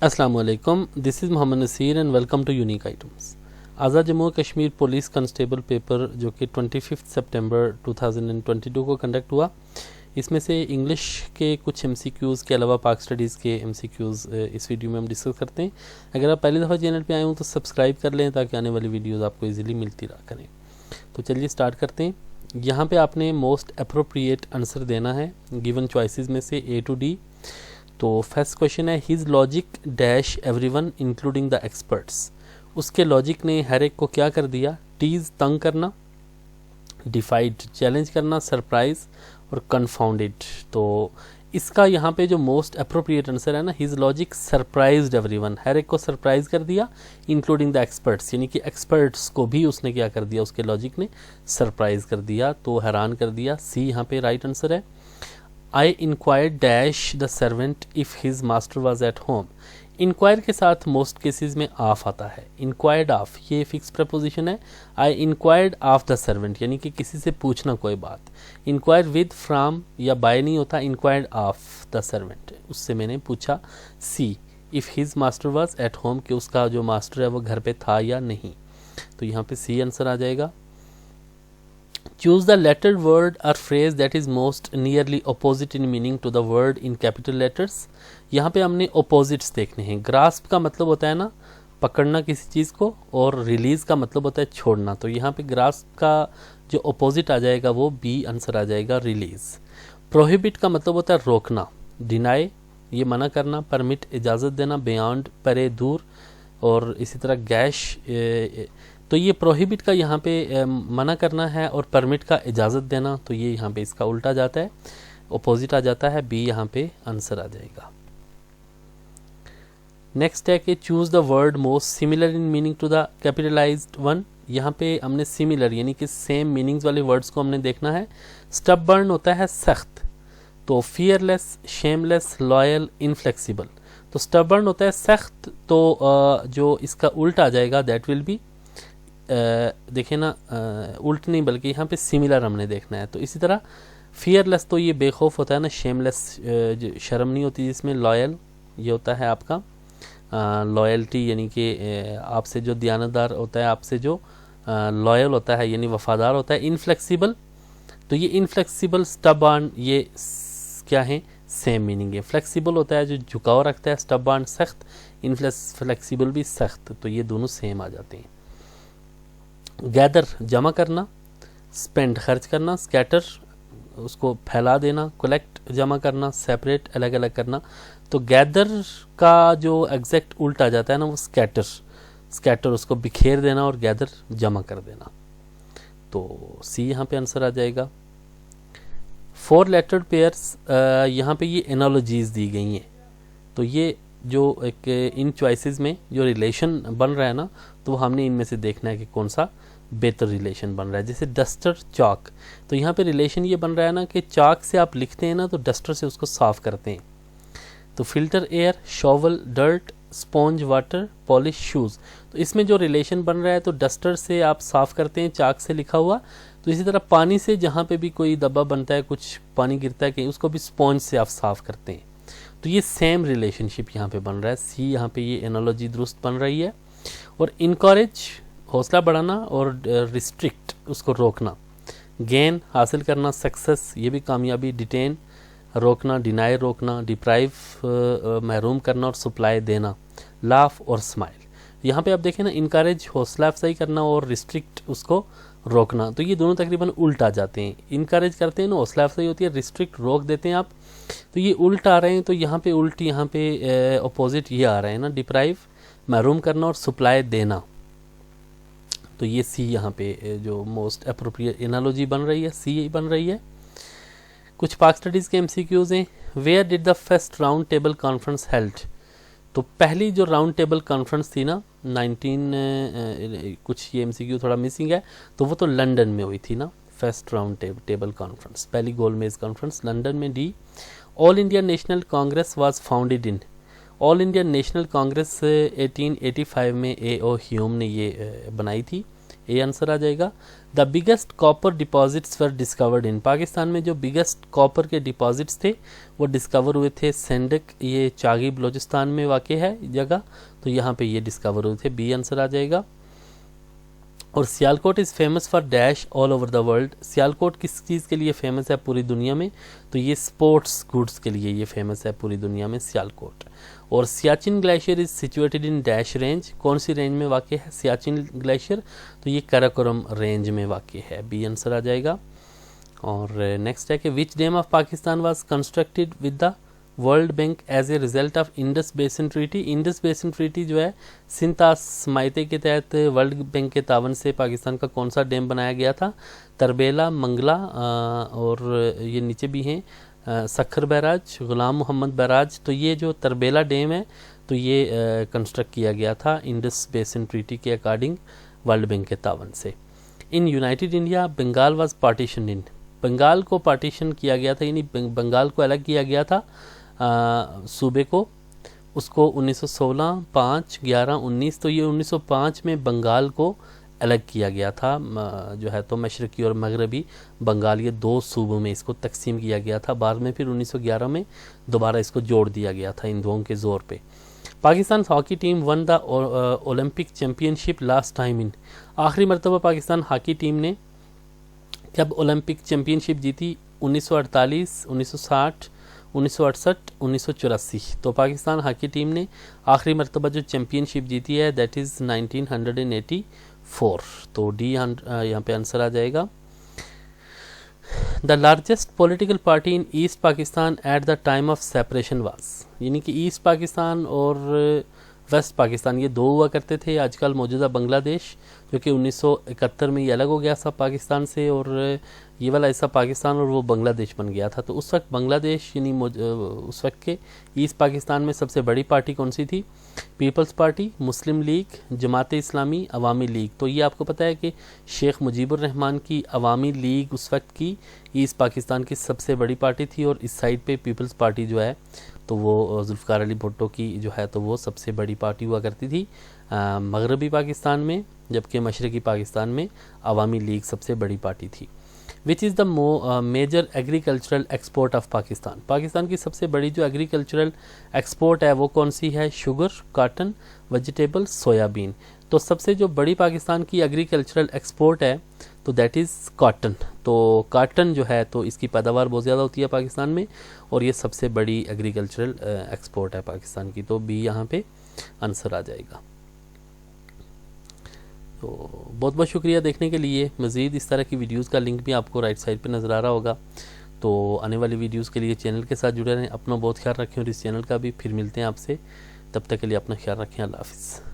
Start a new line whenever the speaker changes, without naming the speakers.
अस्सलाम वालेकुम, this is Mohammad Naseer and welcome to unique items. Azad Jammu Kashmir police constable paper जो कि 25 सितंबर 2022 को कंडक्ट हुआ, इसमें से इंग्लिश के कुछ एमसीक्यूज़ के अलावा पाक स्टडीज़ के एमसीक्यूज़ इस वीडियो में हम डिस्कस करते हैं। अगर आप पहली दफ़ा चैनल पे आए हों तो सब्सक्राइब कर लें ताकि आने वाली वीडियोज़ आपको ईजिली मिलती रहा करें। तो चलिए स्टार्ट करते हैं। यहाँ पे आपने मोस्ट अप्रोप्रिएट आंसर देना है गिवन चॉइसेस में से ए टू डी। तो फर्स्ट क्वेश्चन है his logic dash everyone including the experts. उसके लॉजिक ने हर एक को क्या कर दिया? टीज तंग करना, डिफाइड चैलेंज करना, सरप्राइज और कन्फाउंडेड। तो इसका यहाँ पे जो मोस्ट अप्रोप्रिएट आंसर है ना, हिज लॉजिक सरप्राइज्ड एवरीवन, हर एक को सरप्राइज कर दिया इंक्लूडिंग द एक्सपर्ट्स, यानी कि एक्सपर्ट्स को भी उसने क्या कर दिया, उसके लॉजिक ने सरप्राइज कर दिया, तो हैरान कर दिया। सी यहाँ पे राइट आंसर है। I inquired dash the servant if his master was at home. Inquire के साथ मोस्ट केसेस में ऑफ आता है। इंक्वायर्ड ऑफ ये फिक्स प्रपोजिशन है। I inquired of the servant यानी कि किसी से पूछना कोई बात। इंक्वायर विद फ्रॉम या बाय नहीं होता, इंक्वायर्ड ऑफ द सर्वेंट, उससे मैंने पूछा। See if his master was at home, कि उसका जो मास्टर है वो घर पे था या नहीं, तो यहाँ पे सी आंसर आ जाएगा। Choose the lettered word or phrase that is most nearly opposite in meaning to the word in capital letters। यहाँ पे हमने opposites देखने हैं। grasp का मतलब होता है ना पकड़ना किसी चीज़ को, और release का मतलब होता है छोड़ना। तो यहाँ पे grasp का जो opposite आ जाएगा वो B आंसर आ जाएगा, release। prohibit का मतलब होता है रोकना, deny ये मना करना, permit इजाज़त देना, beyond परे दूर, और इसी तरह गैश तो ये प्रोहिबिट का यहाँ पे मना करना है और परमिट का इजाज़त देना, तो ये यहाँ पे इसका उल्टा जाता है, अपोजिट आ जाता है। बी यहाँ पे आंसर आ जाएगा। नेक्स्ट है कि choose the word most similar in meaning to the capitalised one. यहाँ पे हमने सिमिलर यानी कि सेम मीनिंग्स वाले वर्ड्स को हमने देखना है। स्टबर्न होता है सख्त, तो फियरलेस, शेमलेस, लॉयल, इनफ्लेक्सिबल। तो स्टबर्न होता है सख्त, तो जो इसका उल्टा आ जाएगा दैट विल बी, देखें ना, उल्ट नहीं बल्कि यहाँ पे सिमिलर हमने देखना है। तो इसी तरह फियरलेस तो ये बेखौफ होता है ना, शेमलेस शर्म नहीं होती जिसमें, लॉयल ये होता है आपका लॉयल्टी यानी कि आपसे जो दयानतदार होता है, आपसे जो लॉयल होता है यानी वफादार होता है। इनफ्लेक्सिबल, तो ये इनफ्लेक्सिबल, स्टबर्न ये क्या है, सेम मीनिंग है। फ्लेक्सिबल होता है जो झुकाव रखता है, स्टबर्न सख्त, इनफ्लेक्सिबल भी सख्त, तो ये दोनों सेम आ जाते हैं। गैदर जमा करना, स्पेंड खर्च करना, स्कैटर उसको फैला देना, कलेक्ट जमा करना, सेपरेट अलग अलग करना। तो गैदर का जो एग्जैक्ट उल्टा जाता है ना वो स्कैटर, स्कैटर उसको बिखेर देना और गैदर जमा कर देना, तो सी यहाँ पे आंसर आ जाएगा। 4 लेटर्ड पेयर्स, यहाँ पे ये एनालॉजीज दी गई हैं, तो ये जो एक इन चॉइसेस में जो रिलेशन बन रहा है ना, तो हमने इनमें से देखना है कि कौन सा बेहतर रिलेशन बन रहा है। जैसे डस्टर चॉक, तो यहाँ पे रिलेशन ये बन रहा है ना कि चॉक से आप लिखते हैं ना तो डस्टर से उसको साफ करते हैं। तो filter air, shovel dirt, sponge water, polish shoes, तो इसमें जो रिलेशन बन रहा है तो डस्टर से आप साफ करते हैं, चॉक से लिखा हुआ। तो इसी तरह पानी से जहाँ पे भी कोई दब्बा बनता है, कुछ पानी गिरता है कहीं, उसको भी स्पॉन्ज से आप साफ करते हैं। तो ये सेम रिलेशनशिप यहाँ पे बन रहा है। सी यहाँ पे ये एनालॉजी दुरुस्त बन रही है। और इनकरेज हौसला बढ़ाना, और रिस्ट्रिक्ट उसको रोकना। गेन हासिल करना, सक्सेस ये भी कामयाबी, डिटेन रोकना, डिनाई रोकना, डिप्राइव महरूम करना, और सप्लाई देना, लाफ और स्माइल। यहाँ पे आप देखें ना, इनकरेज हौसला अफजाई करना और रिस्ट्रिक्ट उसको रोकना, तो ये दोनों तकरीबन उल्टा जाते हैं। इनकरेज करते हैं ना, हौसला अफजाई होती है, रिस्ट्रिक्ट रोक देते हैं आप, तो ये उल्ट आ रहे हैं। तो यहाँ पे उल्ट, यहाँ पे अपोजिट ये आ रहे हैं ना, डिप्राइव महरूम करना और सप्लाई देना, तो ये सी यहाँ पे जो मोस्ट अप्रोप्रिएट एनालॉजी बन रही है, सी बन रही है। कुछ पाक स्टडीज़ के एमसीक्यूज हैं। Where did the first round table conference held. तो पहली जो राउंड टेबल कॉन्फ्रेंस थी ना 19 कुछ ये एमसीक्यू थोड़ा मिसिंग है, तो वो तो लंदन में हुई थी ना, फर्स्ट राउंड टेबल कॉन्फ्रेंस, पहली गोलमेज कॉन्फ्रेंस लंदन में। D all India national Congress was founded in. All India national Congress 1885 में A.O. ह्यूम ने ये बनाई थी। ए आंसर आ जाएगा। The biggest copper deposits were discovered in, Pakistan में जो बिगेस्ट कॉपर के डिपॉजिट्स थे वो डिस्कवर हुए थे सेंडक, ये चागी बलोचिस्तान में वाक़ है जगह, तो यहाँ पे ये डिस्कवर हुए थे, बी आंसर आ जाएगा। और Sialkot is famous for dash all over the world, Sialkot किस चीज़ के लिए फेमस है पूरी दुनिया में, तो ये स्पोर्ट्स गुड्स के लिए ये फेमस है पूरी दुनिया में सियालकोट। और Siachen glacier is situated in dash range, कौन सी रेंज में वाक़ है सियाचिन ग्लेशियर, तो ये कराकोरम रेंज में वाक़ है, बी आंसर आ जाएगा। और नेक्स्ट है कि which dam of Pakistan was constructed with the World Bank as a result of Indus basin treaty, Indus basin treaty जो है सिंतास मायते के तहत वर्ल्ड बैंक के तावन से पाकिस्तान का कौन सा डैम बनाया गया था, तरबेला, मंगला और ये नीचे भी हैं सखर बैराज, गुलाम मोहम्मद बैराज, तो ये जो तरबेला डैम है तो ये कंस्ट्रक्ट किया गया था इंडस बेसिन ट्रीटी के अकॉर्डिंग वर्ल्ड बैंक के तावन से। In united India Bengal was partition in, Bengal को पार्टीशन किया गया था, यानी बंगाल को अलग किया गया था सूबे को, उसको 1916, 5, 11, 19, तो ये 1905 में बंगाल को अलग किया गया था जो है, तो मशरकी और मगरबी बंगाल ये दो सूबों में इसको तकसीम किया गया था, बाद में फिर 1911 में दोबारा इसको जोड़ दिया गया था हिंदुओं के ज़ोर पे। Pakistan hockey team one the Olympic championship last time in, आखिरी मरतबा पाकिस्तान हॉकी टीम ने जब ओलंपिक चैम्पियनशिप जीती 1948, 1960, 1968, 1984, तो पाकिस्तान हॉकी टीम ने आखिरी मरतबा जो चैम्पियनशिप जीती है दैट इज़ 1984, तो डी यहाँ पे आंसर आ जाएगा। The largest political party in east Pakistan at the time of separation was, यानी कि ईस्ट पाकिस्तान और वेस्ट पाकिस्तान ये दो हुआ करते थे, आजकल मौजूदा बांग्लादेश जो कि 1971 में ये अलग हो गया था पाकिस्तान से, और ये वाला ऐसा पाकिस्तान और वो बांग्लादेश बन गया था। तो उस वक्त बांग्लादेश यानी उस वक्त के ईस्ट पाकिस्तान में सबसे बड़ी पार्टी कौन सी थी, पीपल्स पार्टी, मुस्लिम लीग, जमात इस्लामी, अवामी लीग। तो ये आपको पता है कि शेख मुजीबुर रहमान की अवामी लीग उस वक्त की ईस्ट पाकिस्तान की सबसे बड़ी पार्टी थी, और इस साइड पे पीपल्स पार्टी जो है तो वो जुल्फ़िकार अली भुट्टो की जो है तो वो सबसे बड़ी पार्टी हुआ करती थी मगरबी पाकिस्तान में, जबकि मशरक़ी पाकिस्तान में अवामी लीग सबसे बड़ी पार्टी थी। Which is the major agricultural export of Pakistan, Pakistan की सबसे बड़ी जो एग्रीकल्चरल एक्सपोर्ट है वो कौन सी है, शुगर, कॉटन, वेजिटेबल, सोयाबीन। तो सबसे जो बड़ी पाकिस्तान की एग्रीकल्चरल एक्सपोर्ट है तो दैट इज़ कॉटन, तो कॉटन जो है तो इसकी पैदावार बहुत ज़्यादा होती है पाकिस्तान में, और ये सबसे बड़ी एग्रीकल्चरल एक्सपोर्ट है पाकिस्तान की, तो बी यहाँ पे आंसर आ जाएगा। तो बहुत बहुत शुक्रिया देखने के लिए। मज़ीद इस तरह की वीडियोस का लिंक भी आपको राइट साइड पे नज़र आ रहा होगा, तो आने वाली वीडियोस के लिए चैनल के साथ जुड़े रहें। अपना बहुत ख्याल रखें और इस चैनल का भी। फिर मिलते हैं आपसे, तब तक के लिए अपना ख्याल रखें। अल्लाह हाफ़िज़।